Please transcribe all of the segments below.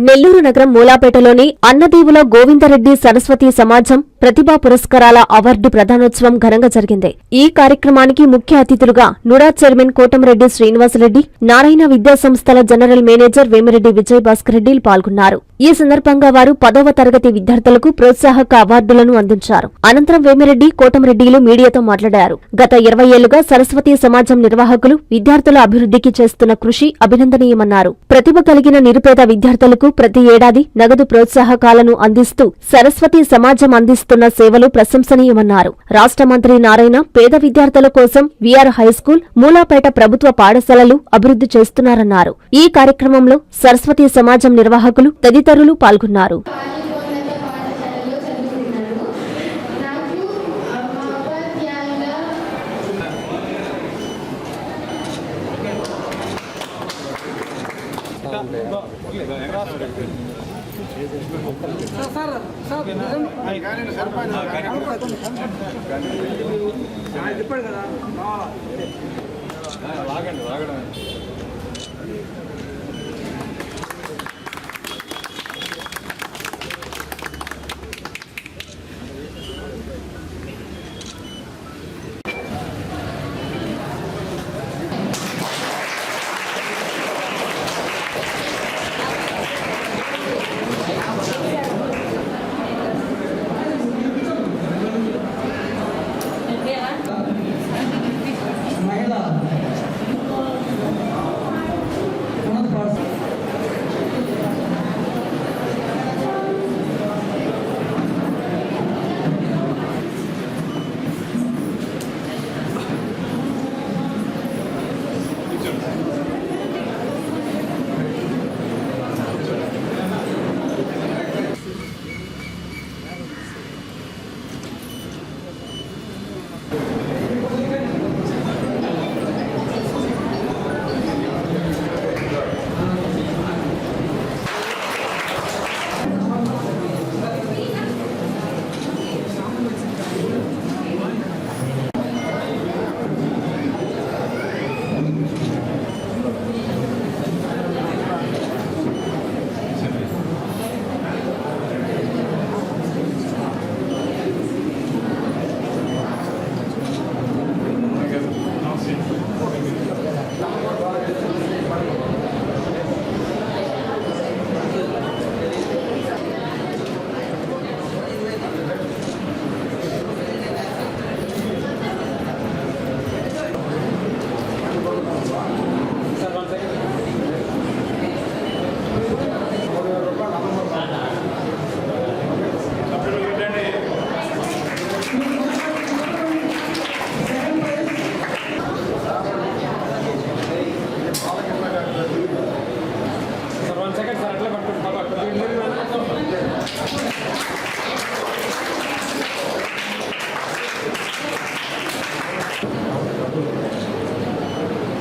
నెల్లూరు నగరం మూలాపేటలోని అన్నదీవుల గోవిందరెడ్డి సరస్వతి సమాజం ప్రతిభా పురస్కారాల అవార్డు ప్రదానోత్సవం ఘనంగా జరిగింది. ఈ కార్యక్రమానికి ముఖ్య అతిథులుగా నుడా చైర్మన్ కోటంరెడ్డి శ్రీనివాసరెడ్డి, నారాయణ విద్యా సంస్థల జనరల్ మేనేజర్ వేమిరెడ్డి విజయభాస్కర్ రెడ్డి పాల్గొన్నారు. ఈ సందర్భంగా వారు 10వ తరగతి విద్యార్థులకు ప్రోత్సాహక అవార్డులను అందించారు. అనంతరం వేమిరెడ్డి, కోటంరెడ్డిలు మీడియాతో మాట్లాడారు. గత 20 ఏళ్లుగా సరస్వతి సమాజం నిర్వాహకులు విద్యార్థుల అభివృద్ధికి చేస్తున్న కృషి అభినందనీయమన్నారు. ప్రతిభ కలిగిన నిరుపేద విద్యార్థులకు ప్రతి ఏడాది నగదు ప్రోత్సాహకాలను అందిస్తూ సరస్వతి సమాజం అందిస్తున్న సేవలు ప్రశంసనీయమన్నారు. రాష్ట్ర మంత్రి నారాయణ పేద విద్యార్థుల కోసం వీఆర్ హైస్కూల్, మూలాపేట ప్రభుత్వ పాఠశాలలు అభివృద్ధి చేస్తున్నారన్నారు. ఈ కార్యక్రమంలో సరస్వతి సమాజం నిర్వాహకులు తదితరులు పాల్గొన్నారు.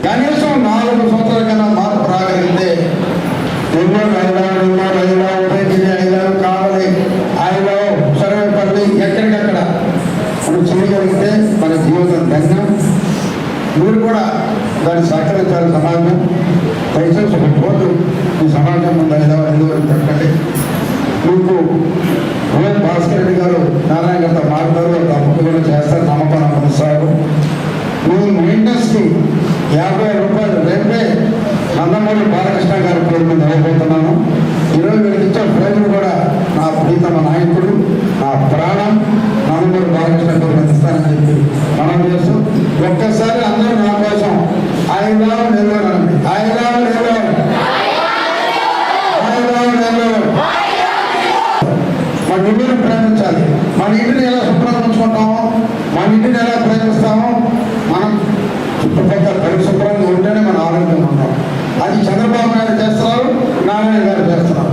కనీసం 4 సంవత్సరాల కన్నా మార్పు రాగలిగితే కావాలి ఆయన సర్వేపల్లి ఎక్కడికక్కడ మనం చేయగలిగితే మన జీవితం ధన్యం. మీరు కూడా దాన్ని సహకరించాలి. సమాజం దయచేసి ఒక పోటు ఈ సమాజం ముందు 5 పెట్టండి. మీకు భాస్కర్ రెడ్డి గారు నారాయణ గారితో మాట్లాడారు, తప్పకుండా చేస్తారు, నమ్మకం కొనసాగు. మీ మెయింటెనెన్స్కి 50 రూపాయలు రేపే నందమూరి బాలకృష్ణ గారి పేరు మీద ఇవ్వబోతున్నాను. ఈరోజు మీరు ఇచ్చే ప్రేమను కూడా నా ప్రీతమ నాయకుడు, నా ప్రాణం నందమూరి బాలకృష్ణ పేరు మీద ఇస్తానని చెప్పి మనం చేస్తూ ఒక్కసారి అందరూ నా కోసం ఐదారు నెలవునండి. ఐదారు నెలవు మన ఇంటిని ప్రేమించాలి. మన ఇంటిని ఎలా శుభ్రంగా ఉంచుకుంటామో, మన ఇంటిని ఎలా ప్రేమిస్తామో, మనం చుట్టుపక్కల పరిశుభ్రంగా ఉంటేనే మన ఆరోగ్యంగా ఉంటాం. అది చంద్రబాబు నాయుడు చేస్తున్నారు, నారాయణ గారు చేస్తున్నారు.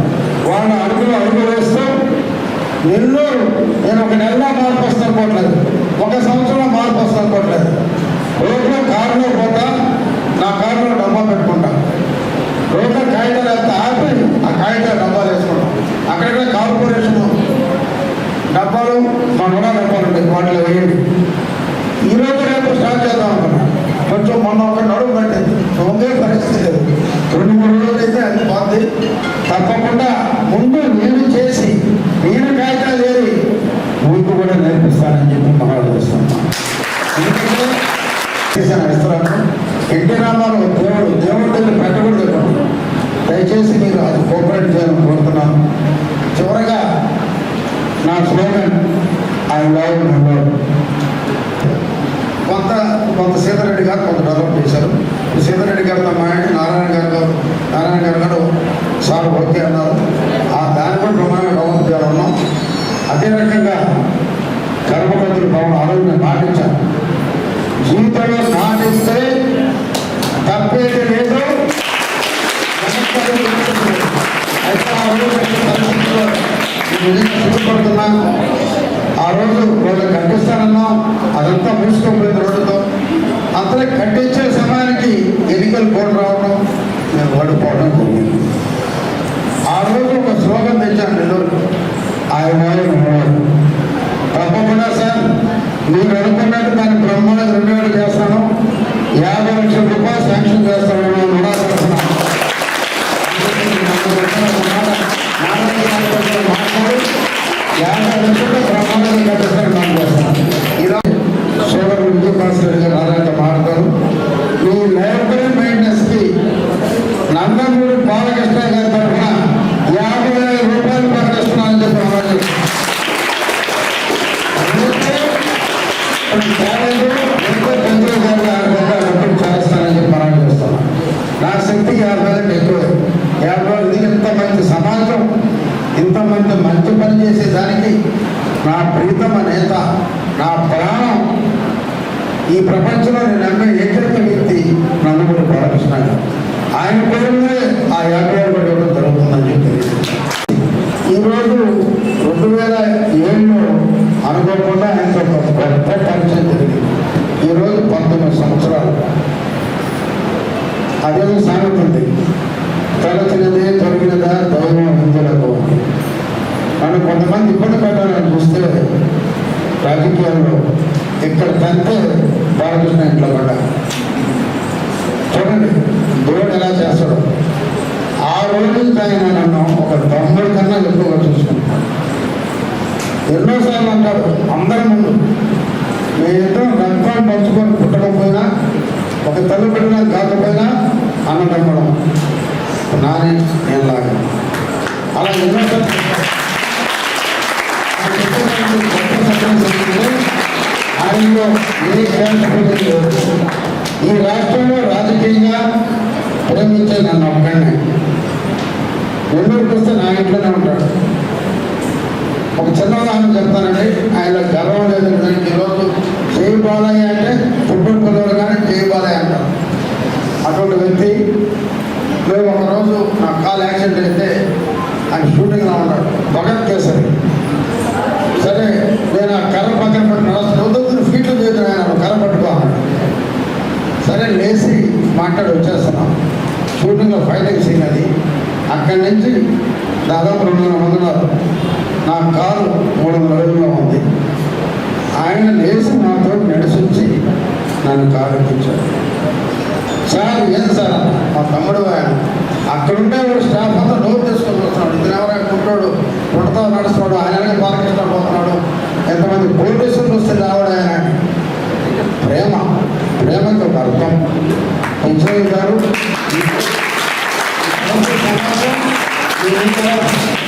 వాళ్ళ అడుగు వేస్తూ ఎన్నో నేను ఒక నెలలో మార్పు వస్తాను పోవట్లేదు, ఒక సంవత్సరంలో మార్పు వస్తాను పోవట్లేదు. రోడ్లో కారులో పోతా, నా కారులో డబ్బా పెట్టుకుంటా, రోడ్లో కాగితాలు వేస్తే ఆపి ఆ కాగితాలు డబ్బాలు వేసుకుంటాం. అక్కడక్కడ కార్పొరేషన్ డబ్బాలు మా కూడా డబ్బాలు ఉంటాయి, వాటిలో వేయండి. ఈరోజు రేపు స్టార్ట్ చేద్దాం అనుకున్నా. కొంచెం మొన్న ఒక నడుము కట్టింది, ఒకే పరిస్థితి లేదు. 2-3 రోజులు అయితే అది బాగుంది. తప్పకుండా ముందు నేను చేసి నేను కాగితాలు ఏరి మీకు కూడా నేర్పిస్తానని చెప్పి మనవి చేస్తున్నాను. ఎందుకంటే చేసిన ఇస్తున్నాను ఎన్టీ రామారావు దేవుడి దగ్గర పెట్టకూడదు. దయచేసి మీరు అది కోఆపరేట్ చేయాలని కోరుతున్నాను. చివరగా నా స్లోగన్ ఐ లవ్ నెవర్. కొంత సీతారెడ్డి గారు కొంత డెవలప్ చేశారు. సీతారెడ్డి గారితో మాట్లాడి నారాయణ గారు సార్ ఓకే అన్నారు. దాన్ని కూడా ప్రమాణంగా డెవలప్ చేయాలన్నాం. అదే రకంగా కర్మపతులు భవన్ ఆరోగ్యం మాటించాను. జీవితంలో మాటిస్తే తప్పేది లేదు. అయితే ఆ రోజు పరిస్థితుల్లో సిద్ధపడుతున్నా. ఆ రోజు వాళ్ళు కట్టిస్తానన్నాం, అదంతా మూసుకోపోయింది రోడ్డుతో. అంతలో కట్టించే సమయానికి ఎన్నికలు కోడ్ రావడం, నేను ఓడిపోవడం జరిగింది. ఆ రోజు ఒక స్లోగన్ తెచ్చాను నెల్లూరు, తప్పకుండా సార్ మీరు అనుకున్నట్టు దాన్ని బ్రహ్మాండంగా 2 చేస్తాను, 50 లక్షల రూపాయలు శాంక్షన్ చేస్తాను కూడా చేస్తున్నాను. మాట్లాడి 50 లక్షలు బ్రహ్మాండంగా కట్టిస్తాను మనం చేస్తాను. ఈరోజు సోదరు విజయభాస్కర్ గారు నారాయణ మాట్లాడతారు. ఈ లైబ్రరీ మెయింటెనెన్స్కి నందమూరి బాలకృష్ణ గారి తరఫున 50,000 రూపాయలు ప్రకటిస్తున్నానని చెప్పి చేస్తానని చెప్పి మనం చేస్తున్నాం. నా శక్తికి 50,000 ఎక్కువ. 50,000 ఇంత మంచి సమాజం, ఇంతమంది మంచి పని చేసేదానికి నా ప్రీతమ నేత, నా ప్రాణం, ఈ ప్రపంచంలో నేను నమ్మే ఏకైక వ్యక్తి నందమూరి బాలకృష్ణ గారు. ఆయన పేరునే ఆ 50,000 కూడా ఇవ్వడం జరుగుతుందని చెప్పి ఈరోజు 2007లో అనుకోకుండా ఆయనతో గొప్ప పరిచయం జరిగింది. ఈరోజు 19 సంవత్సరాలు. అదే సామెత ఉంది, తలచినదే తొలగినదా దైవం హిందులకు. నన్ను కొంతమంది ఇబ్బంది పెట్టాలని చూస్తే రాజకీయాల్లో ఇక్కడ తంతే బాలకృష్ణ ఇంట్లో పడ్డా. చూడండి దేవుడు ఎలా చేస్తాడు. ఆ రోజు నుంచి ఆయన నన్ను ఒక తమ్ముడి కన్నా ఎక్కువగా చూసుకుంటాడు. ఎన్నోసార్లు అంటాడు అందరి ముందు, మేమిద్దరం రక్తం పంచుకొని పుట్టకపోయినా, ఒక తల్లి పెట్టినా కాకపోయినా అన్నదమ్మడం నాని నేను లాగా అలా ఎన్నోసార్లు ఆయనలో ఏ క్యాన్సర్. ఈ రాష్ట్రంలో రాజకీయంగా ప్రేమించే నన్ను ఒక్కడినే. నెల్లూరుకి వస్తే నా ఇంట్లోనే ఉంటాడు. ఒక చిన్న ఉదాహరణ చెప్తానండి. ఆయన గర్వం లేదు. ఈరోజు జై బాలయ్య అంటే పుట్టూరు పిల్లలు కానీ జై బాలయ్య అంటారు. అటువంటి వ్యక్తి. మేము ఒకరోజు నా కాల్ యాక్సిడెంట్ అయితే ఆయన షూటింగ్లో ఉన్నాడు, భగత్ కేసరి. సరే నేను ఆ కర్ర పక్కన పట్టి నడుస్తున్న ఫీట్లు చేతులు ఆయన కర్ర పట్టుకోవాలి. సరే లేచి మాట్లాడి వచ్చేస్తున్నాం. షూటింగ్లో ఫైటింగ్ సీన్ అది. అక్కడి నుంచి దాదాపు 200 మంది ఉన్నారు. నా కారు 300 అడుగులో ఉంది. ఆయన లేచి నాతో నడిచొచ్చి నన్ను కారు ఎక్కించాడు. సార్ ఏం సార్ మా తమ్ముడు ఆయన అక్కడుండే వాడు స్టాఫ్ అంతా నోరు తీసుకొని వస్తున్నాడు. ఇతను ఎవరైనా పుట్టాడు, పుట్టతో నడుస్తున్నాడు, ఆయననే బాలకృష్ణ పోతున్నాడు, ఎంతమంది పోలీసులు వస్తే రావడం. ఆయన ప్రేమకి ఒక అర్థం. విజయ్ గారు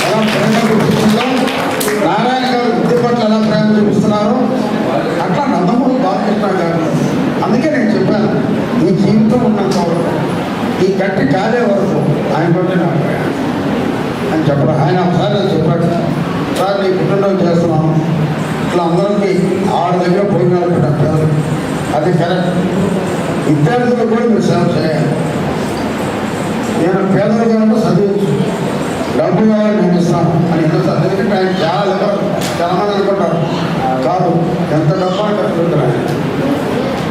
ఎలా ప్రేమ చూపిస్తుందో, నారాయణ గారు విద్య పట్ల ఎలా ప్రేమ చూపిస్తున్నారు, అట్లా నందమూరి బాలకృష్ణ గారు. అందుకే నేను చెప్పాను, ఈ జీవితం ఉన్నంత వరకు, ఈ గట్టి కాలే వరకు ఆయన బట్టి నాకు అని చెప్పడం. ఆయన ఒకసారి చెప్పాడు, సార్ నీ పుట్టినరోజు చేస్తున్నాను, ఇట్లా అందరికీ 6 దగ్గర భోజనాలు పెట్టారు. అది కరెక్ట్. విద్యార్థులు కూడా మీరు సేవ చేయాలి. నేను పేదలు కావాలంటే చదివచ్చు, డబ్బు కావాలి నేను ఇస్తాను అని ఎన్నోసార్లు. ఎందుకంటే ఆయన చాలా మంది అనుకుంటారు, కాదు ఎంత డబ్బు అని కట్టుకుంటారు.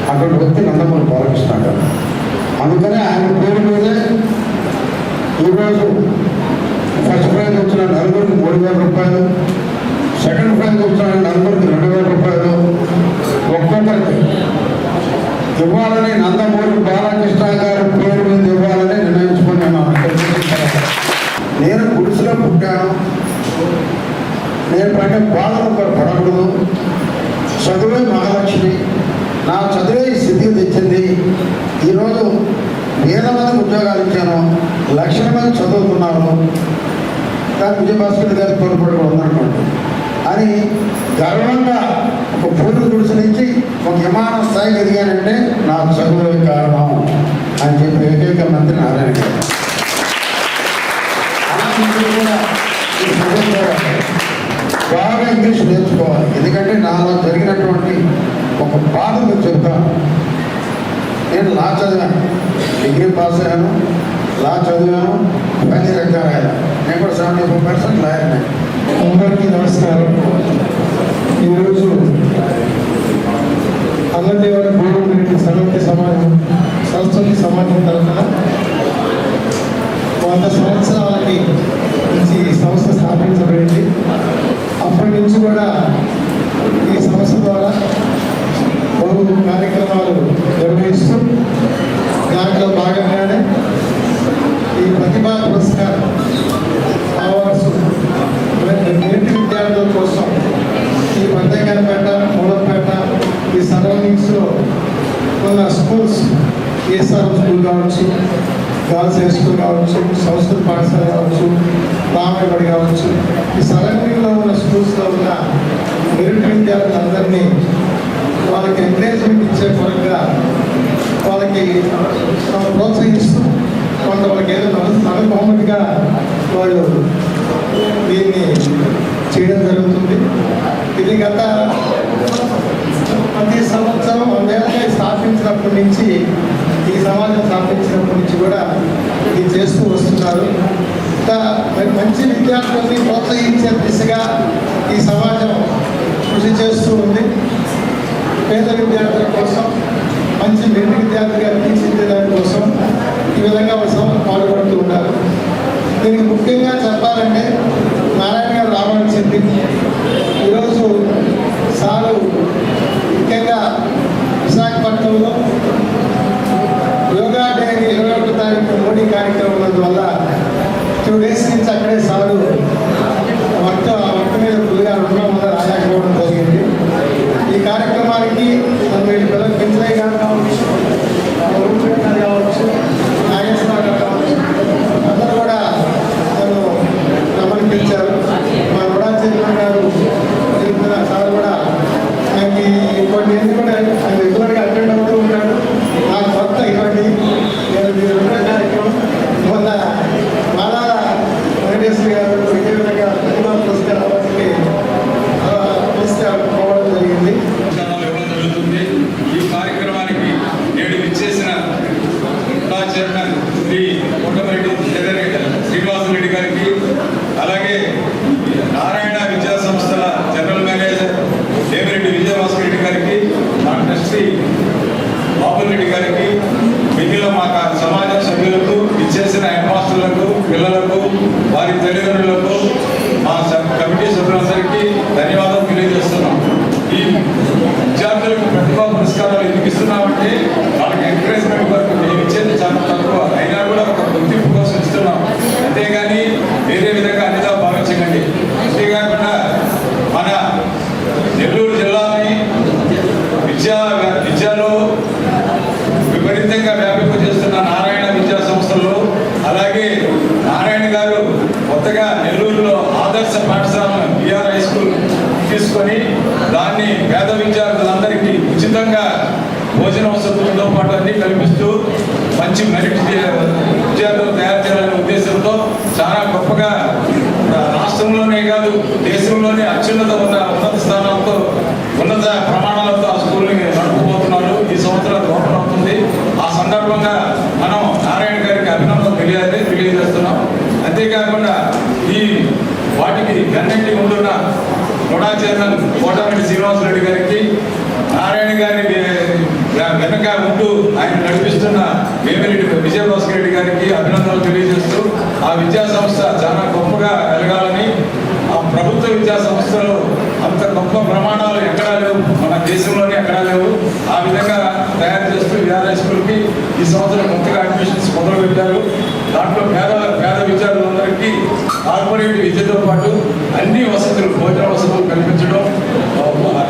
అటువంటి వ్యక్తి నందమూరి బాలకృష్ణ గారు. అందుకనే ఆయన పేరు మీదే ఈరోజు ఫస్ట్ ప్రైజ్ వచ్చిన నలుగురికి 3,000 రూపాయలు, సెకండ్ ప్రైజ్ వచ్చిన నలుగురికి 2,000 రూపాయలు ఒక్కొక్కరికి ఇవ్వాలని, నందమూరి బాలకృష్ణ గారి పేరు మీద ఇవ్వాలని నిర్ణయించుకున్నాను. నేను వేల మందికి ఉద్యోగాలు ఇచ్చాను, లక్షల మంది చదువుతున్నారు. కానీ విజయభాస్కర్ గారి తోడ్పాటు కూడా ఉందనుకోండి అని గర్వంగా ఒక పూర్తి గుడిసె నుంచి ఒక విమాన స్థాయికి ఎదిగానంటే నాకు చదువులే కారణం అని చెప్పి ఏకైక మంత్రి నారాయణ గారు. బాగా ఇంగ్లీష్ నేర్చుకోవాలి. ఎందుకంటే నాలో జరిగినటువంటి ఒక బాధ మీకు చెప్తాను. నేను లా చదివాను, డిగ్రీ పాస్ అయ్యాను, లా చదివాను, 10 రకాలు అయ్యాను. నేను కూడా 74% లాయర్నే. అందరికీ నమస్కారం. ఈరోజు అన్నదేవుల గోవిందరెడ్డి సరస్వతి సమాజం తరఫున 100 సంవత్సరాలకి నుంచి ఈ సంస్థ స్థాపించబడింది. అప్పటి నుంచి కూడా ఈ సంస్థ ద్వారా బహు కార్యక్రమాలు నిర్వహిస్తూ దాంట్లో భాగంగానే ఈ ప్రతిభా పురస్కారం అవార్డ్స్ నేటి విద్యార్థుల కోసం ఈ పంతేగానపేట, మూలంపేట, ఈ సరౌండింగ్స్లో ఉన్న స్కూల్స్, కేఎస్ఆర్ స్కూల్ కావచ్చు, గర్ల్స్ హై స్కూల్ కావచ్చు, సంస్కృత పాఠశాల కావచ్చు, రామయ్యబడి కావచ్చు, ఈ సరౌండింగ్లో ఉన్న స్కూల్స్లో ఉన్న మెరిట్ విద్యార్థులందరినీ వాళ్ళకి ఎంకరేజ్మెంట్ ఇచ్చే పరంగా వాళ్ళకి ప్రోత్సహిస్తూ కొంత వాళ్ళకి ఏదో బహుమతిగా వాళ్ళు దీన్ని చేయడం జరుగుతుంది. ఇది గత ప్రతి సంవత్సరం 100 ఏళ్ళగా స్థాపించినప్పటి నుంచి, ఈ సమాజం స్థాపించినప్పటి నుంచి కూడా ఇది చేస్తూ వస్తున్నారు. మంచి విద్యార్థులని ప్రోత్సహించే దిశగా ఈ సమాజం కృషి చేస్తూ ఉంది. పేద విద్యార్థుల కోసం, మంచి మెరిట్ విద్యార్థిగా తీర్చిదిద్దడం కోసం ఈ విధంగా పాల్గొడుతూ ఉన్నారు. దీనికి ముఖ్యంగా చెప్పాలంటే నారాయణ గారు రావాల్సింది. ఈరోజు సారు ముఖ్యంగా విశాఖపట్నంలో యోగా డే 21వ తారీఖు మోడీ కార్యక్రమం ఉన్నందువల్ల 2 days నుంచి అక్కడే సారు వర్క్ మీద ఫుల్గా ఉండడం వల్ల రాలేకపోవడం జరిగింది. ఈ కార్యక్రమానికి వీళ్ళ పిల్లలు పెంచలయ్య గారు కావచ్చు, గారు కావచ్చు, నాగేశ్వర గారు కావచ్చు, అందరూ కూడా నన్ను గమనించారు. మా రుణాచలం గారు సార్ కూడా నాకు కొన్ని కూడా రెగ్యులర్గా అటెండ్ అవుతూ ఉంటాడు. నాకు కొత్త ఇవ్వండి, నేను కార్యక్రమం మొన్న మాలాల వెంకటేశ్వర గారు ఇదే విధంగా ప్రతిభా పురస్కారం అవార్డుకి పోవడం జరిగింది. ఈ కార్యక్రమానికి నేడు విచ్చేసిన చైర్మన్ శ్రీ కోటమిరెడ్డి శ్రీనివాసరెడ్డి గారికి, అలాగే నారాయణ విద్యా సంస్థల జనరల్ మేనేజర్ దేవిరెడ్డి విజయభాస్కర్ రెడ్డి గారికి, మా ట్రస్టీ బాబురెడ్డి గారికి, మిగిలిన మా సమాజ సభ్యులకు, విచ్చేసిన హెడ్ మాస్టర్లకు, పిల్లలకు, వారి తల్లిదండ్రులకు, మా కమిటీ సభ్యులందరికీ ధన్యవాదాలు తెలియజేస్తున్నాం. ఈ విద్యార్థులకు ప్రతిభా పురస్కారాలు ఎందుకు ఇస్తున్నామంటే వాళ్ళకి ఎంకరేజ్మెంట్ వరకు మేము ఇచ్చేది చాలా తక్కువ, అయినా కూడా ఒక గుర్తింపు కోసం ఇస్తున్నాం. అంతేగాని వేరే విధంగా అన్నిదా భావించకండి. అంతేకాకుండా మన నెల్లూరు జిల్లాని విద్యలో విపరీతంగా వ్యాపింపజేస్తున్న నారాయణ విద్యా సంస్థల్లో, అలాగే నారాయణ గారు కొత్తగా నెల్లూరులో ఆదర్శ పాఠశాలను బిఆర్ హై స్కూల్ తీసుకొని దాన్ని పేద విద్యార్థులందరికీ ఉచితంగా భోజన వసతులతో పాటు అన్ని కల్పిస్తూ మంచి మెరిట్ విద్యార్థులు తయారు చేయాలనే ఉద్దేశంతో చాలా గొప్పగా రాష్ట్రంలోనే కాదు దేశంలోనే ఉన్నత స్థానాలతో, ఉన్నత ప్రమాణాలతో ఆ స్కూల్ని నడుపుకోబోతున్నారు. ఈ సంవత్సరం ఓపెన్ అవుతుంది. ఆ సందర్భంగా మనం నారాయణ గారికి అభినందనలు తెలియజేస్తున్నాం. అంతేకాకుండా ఈ వాటికి అన్నింటి ముందున్న రుణా చైర్మన్ కోటమిరెడ్డి శ్రీనివాసరెడ్డి గారికి, నారాయణ గారి వెనక ఉంటూ ఆయన నడిపిస్తున్న వేమిరెడ్డి విజయభాస్కర్ రెడ్డి గారికి అభినందనలు తెలియజేస్తూ, ఆ విద్యా సంస్థ చాలా గొప్పగా ఎదగాలని, ఆ ప్రభుత్వ విద్యా సంస్థలు అంత గొప్ప ప్రమాణాలు ఎక్కడా లేవు, మన దేశంలోనే ఎక్కడా లేవు. ఆ విధంగా తయారు చేస్తూ విఆర్ఐ స్కూల్కి ఈ సంవత్సరం కొత్తగా అడ్మిషన్స్ మొదలుపెట్టారు. దాంట్లో పేద విద్యార్థులందరికీ కార్పొరేట్ విద్యతో పాటు అన్ని వసతులు, భోజన వసతులు కల్పించడం,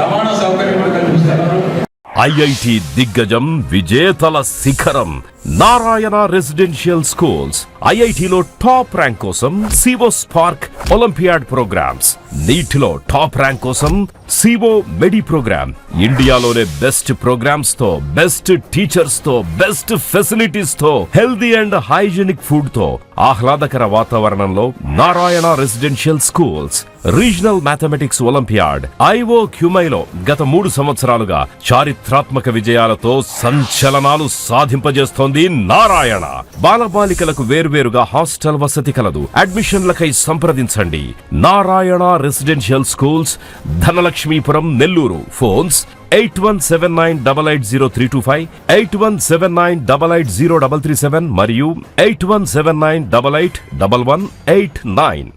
రవాణా సౌకర్యం కూడా కల్పిస్తున్నారు. ఐఐటి దిగ్గజం విజేతల శిఖరం నారాయణ రెసిడెన్షియల్ స్కూల్స్ ఐఐటిలో టాప్ ర్యాంక్ కోసం సివో స్పార్క్ ఒలింపియాడ్ ప్రోగ్రామ్స్, నీటిలో టాప్ ర్యాంక్ కోసం సివో మెడి ప్రోగ్రామ్, ఇండియాలోనే బెస్ట్ ప్రోగ్రామ్స్ తో, బెస్ట్ టీచర్స్ తో, బెస్ట్ ఫెసిలిటీస్ తో, హెల్దీ అండ్ హైజీనిక్ ఫుడ్ తో, ఆహ్లాదకర వాతావరణంలో Narayana residential schools. Regional mathematics olympiad ఐఓ క్యూమైలో గత 3 సంవత్సరాలుగా చారిత్రాత్మక విజయాలతో సంచలనాలు సాధింపజేస్తోంది నారాయణ. బాలబాలికలకు వేర్వేరుగా హాస్టల్ వసతి కలదు. అడ్మిషన్లకై సంప్రదించండి. Narayana residential schools, Dhanalakshmipuram, Nellore. Phones 8179880325, 8179880337 మరియు 8179881189.